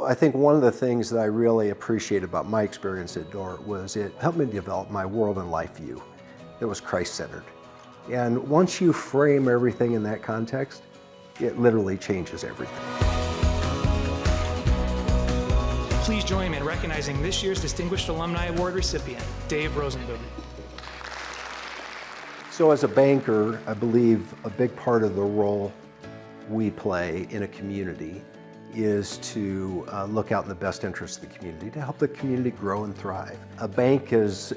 I think one of the things that I really appreciate about my experience at Dordt was it helped me develop my world and life view that was Christ-centered. And once you frame everything in that context, it literally changes everything. Please join me in recognizing this year's Distinguished Alumni Award recipient, Dave Rozenboom. So as a banker, I believe a big part of the role we play in a community is to look out in the best interest of the community, to help the community grow and thrive. A bank is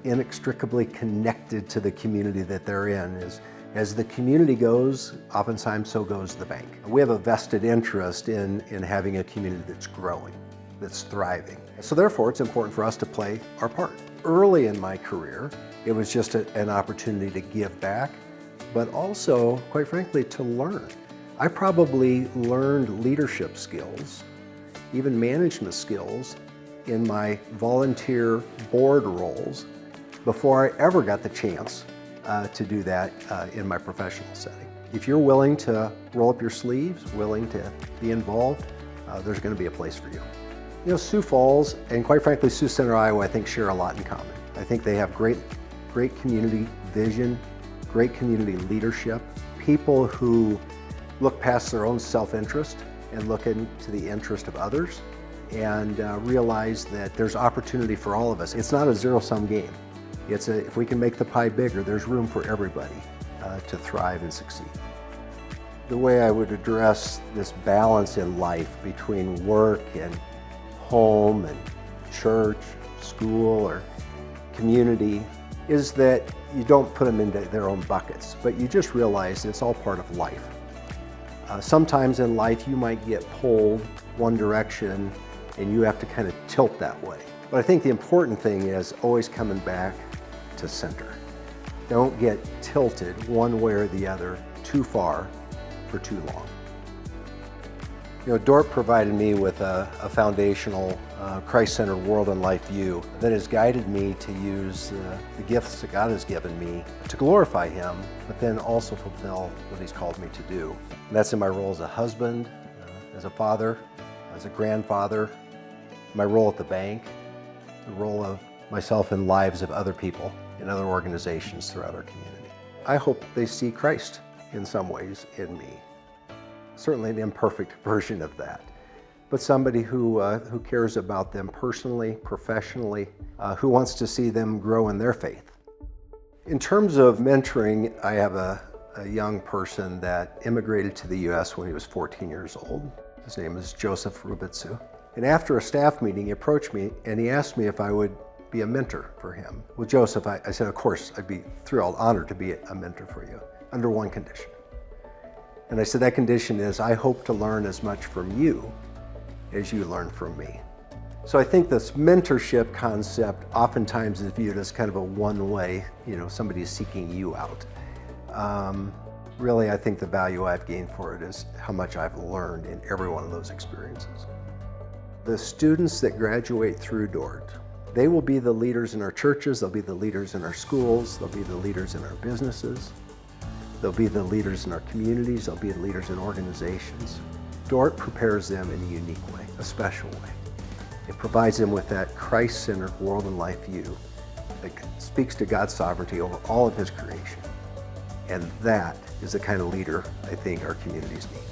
inextricably connected to the community that they're in. As the community goes, oftentimes so goes the bank. We have a vested interest in having a community that's growing, that's thriving. So therefore, it's important for us to play our part. Early in my career, it was just an opportunity to give back, but also, quite frankly, to learn. I probably learned leadership skills, even management skills, in my volunteer board roles before I ever got the chance to do that in my professional setting. If you're willing to roll up your sleeves, willing to be involved, there's going to be a place for you. You know, Sioux Falls and quite frankly Sioux Center, Iowa, I think share a lot in common. I think they have great community vision, great community leadership, people who look past their own self-interest and look into the interest of others and realize that there's opportunity for all of us. It's not a zero-sum game. If we can make the pie bigger, there's room for everybody to thrive and succeed. The way I would address this balance in life between work and home and church, school, or community is that you don't put them into their own buckets, but you just realize it's all part of life. Sometimes in life you might get pulled one direction and you have to kind of tilt that way. But I think the important thing is always coming back to center. Don't get tilted one way or the other too far for too long. You know, Dordt provided me with a foundational Christ-centered world and life view that has guided me to use the gifts that God has given me to glorify Him, but then also fulfill what He's called me to do. And that's in my role as a husband, as a father, as a grandfather, my role at the bank, the role of myself in lives of other people in other organizations throughout our community. I hope they see Christ in some ways in me. Certainly an imperfect version of that, but somebody who cares about them personally, professionally, who wants to see them grow in their faith. In terms of mentoring, I have a young person that immigrated to the U.S. when he was 14 years old. His name is Joseph Rubitsu. And after a staff meeting, he approached me and he asked me if I would be a mentor for him. Well, Joseph, I said, of course, I'd be thrilled, honored to be a mentor for you, under one condition. And I said, that condition is, I hope to learn as much from you as you learn from me. So I think this mentorship concept oftentimes is viewed as kind of a one-way, somebody is seeking you out. Really, I think the value I've gained for it is how much I've learned in every one of those experiences. The students that graduate through Dordt, they will be the leaders in our churches, they'll be the leaders in our schools, they'll be the leaders in our businesses. They'll be the leaders in our communities, they'll be the leaders in organizations. Dordt prepares them in a unique way, a special way. It provides them with that Christ-centered world and life view that speaks to God's sovereignty over all of His creation. And that is the kind of leader I think our communities need.